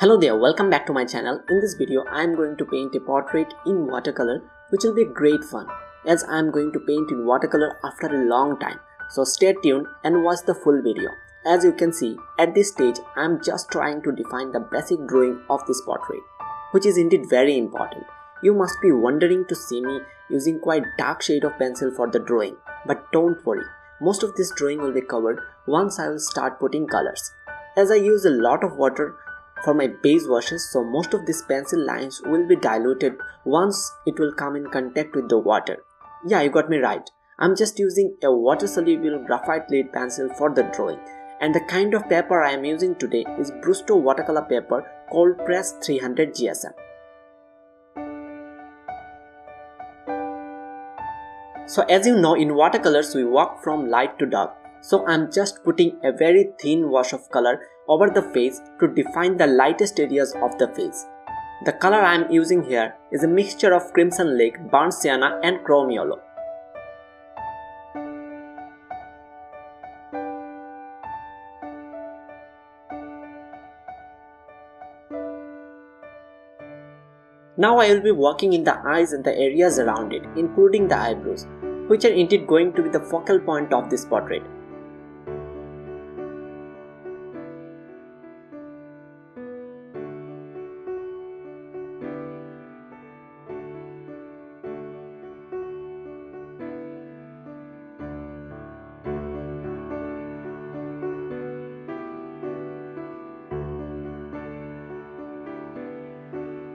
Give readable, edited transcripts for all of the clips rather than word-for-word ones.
Hello there, welcome back to my channel. In this video, I am going to paint a portrait in watercolor, which will be great fun as I am going to paint in watercolor after a long time. So stay tuned and watch the full video. As you can see, at this stage, I am just trying to define the basic drawing of this portrait, which is indeed very important. You must be wondering to see me using quite dark shade of pencil for the drawing, but don't worry, most of this drawing will be covered once I will start putting colors. As I use a lot of water for my base washes, so most of these pencil lines will be diluted once it will come in contact with the water. Yeah, you got me right. I'm just using a water soluble graphite lead pencil for the drawing, and the kind of paper I am using today is Brustro watercolor paper cold press 300 GSM. So as you know, in watercolors we work from light to dark. So I'm just putting a very thin wash of color over the face to define the lightest areas of the face. The color I am using here is a mixture of crimson lake, burnt sienna and chrome yellow. Now I will be working in the eyes and the areas around it, including the eyebrows, which are indeed going to be the focal point of this portrait.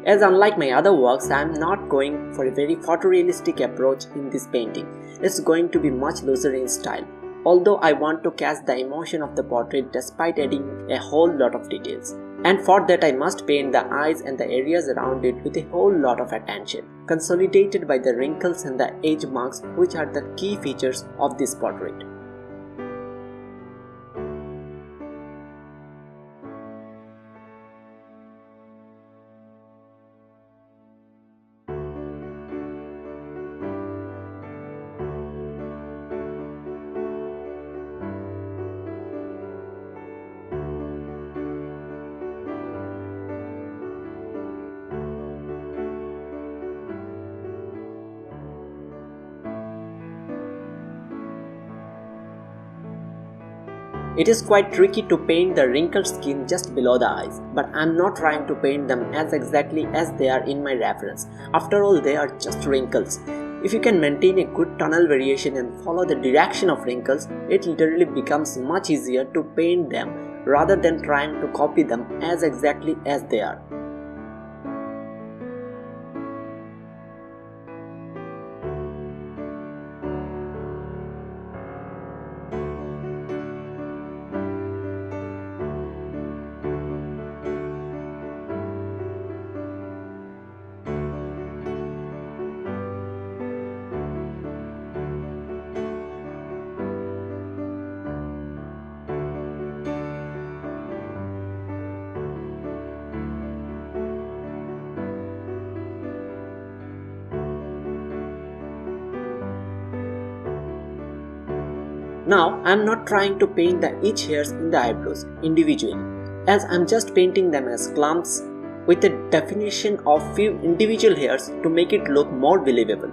As unlike my other works, I am not going for a very photorealistic approach in this painting. It's going to be much looser in style, although I want to catch the emotion of the portrait despite adding a whole lot of details. And for that I must paint the eyes and the areas around it with a whole lot of attention, consolidated by the wrinkles and the edge marks, which are the key features of this portrait. It is quite tricky to paint the wrinkled skin just below the eyes, but I am not trying to paint them as exactly as they are in my reference. After all, they are just wrinkles. If you can maintain a good tonal variation and follow the direction of wrinkles, it literally becomes much easier to paint them rather than trying to copy them as exactly as they are. Now I am not trying to paint the each hairs in the eyebrows individually, as I am just painting them as clumps with a definition of few individual hairs to make it look more believable.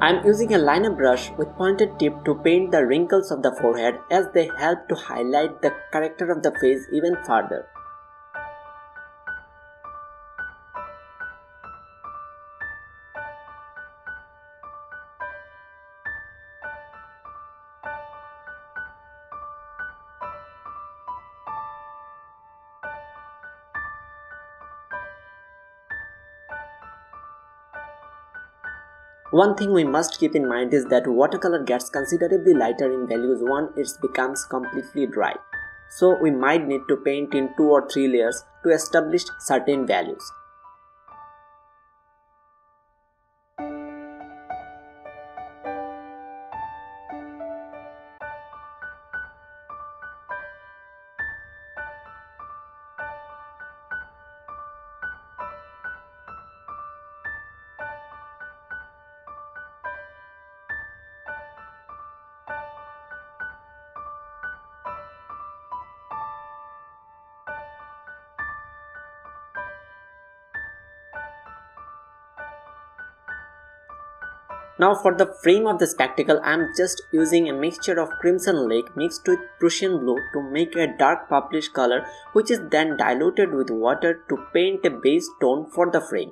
I am using a liner brush with pointed tip to paint the wrinkles of the forehead, as they help to highlight the character of the face even further. One thing we must keep in mind is that watercolor gets considerably lighter in values once it becomes completely dry. So we might need to paint in 2 or 3 layers to establish certain values. Now for the frame of the spectacle, I am just using a mixture of crimson lake mixed with Prussian blue to make a dark purplish color, which is then diluted with water to paint a base tone for the frame.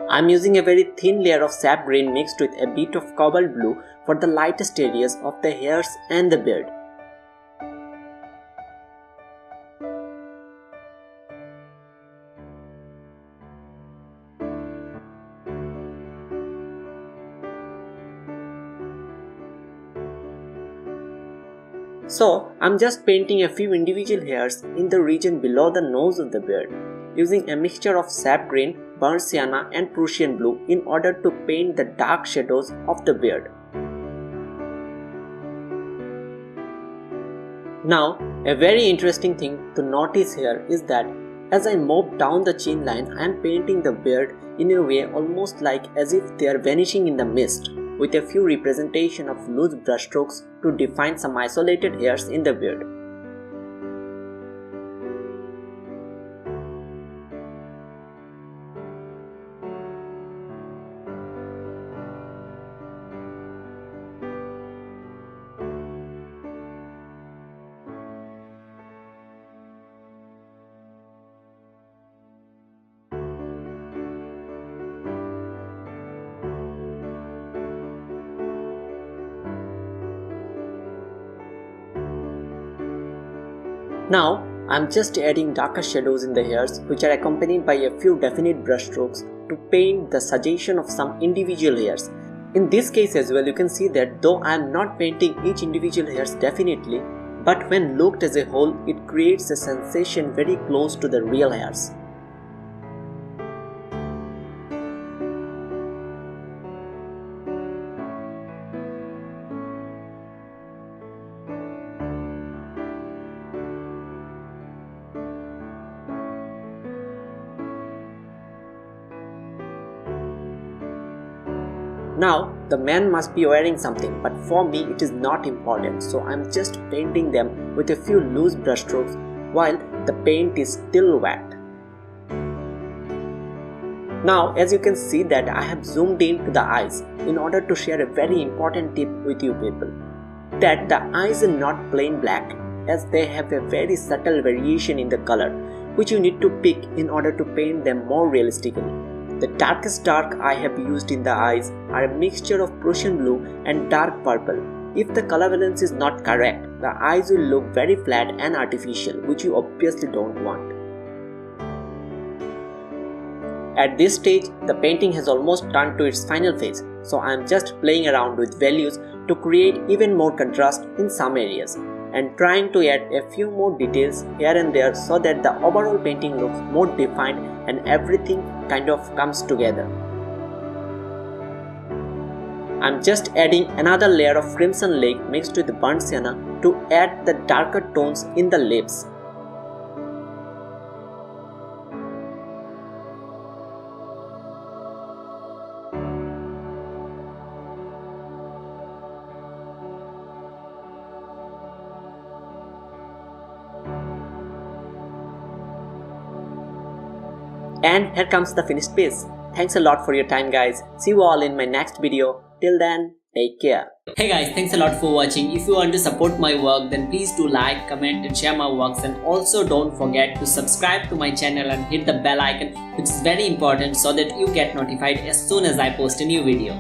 I am using a very thin layer of sap green mixed with a bit of cobalt blue for the lightest areas of the hairs and the beard. So, I am just painting a few individual hairs in the region below the nose of the beard, using a mixture of sap green, burnt sienna and Prussian blue in order to paint the dark shadows of the beard. Now, a very interesting thing to notice here is that as I move down the chin line, I am painting the beard in a way almost like as if they are vanishing in the mist, with a few representation of loose brushstrokes to define some isolated hairs in the beard. Now, I am just adding darker shadows in the hairs which are accompanied by a few definite brushstrokes to paint the suggestion of some individual hairs. In this case as well, you can see that though I am not painting each individual hairs definitely, but when looked as a whole, it creates a sensation very close to the real hairs. Now, the man must be wearing something, but for me it is not important, so I am just painting them with a few loose brushstrokes while the paint is still wet. Now, as you can see that I have zoomed in to the eyes in order to share a very important tip with you people. That the eyes are not plain black, as they have a very subtle variation in the color, which you need to pick in order to paint them more realistically. The darkest dark I have used in the eyes are a mixture of Prussian blue and dark purple. If the color balance is not correct, the eyes will look very flat and artificial, which you obviously don't want. At this stage, the painting has almost turned to its final phase, so I am just playing around with values to create even more contrast in some areas, and trying to add a few more details here and there so that the overall painting looks more defined and everything kind of comes together. I'm just adding another layer of crimson lake mixed with burnt sienna to add the darker tones in the lips. And here comes the finished piece. Thanks a lot for your time guys. See you all in my next video. Till then, take care. Hey guys, thanks a lot for watching. If you want to support my work, then please do like, comment and share my works, and also don't forget to subscribe to my channel and hit the bell icon, which is very important so that you get notified as soon as I post a new video.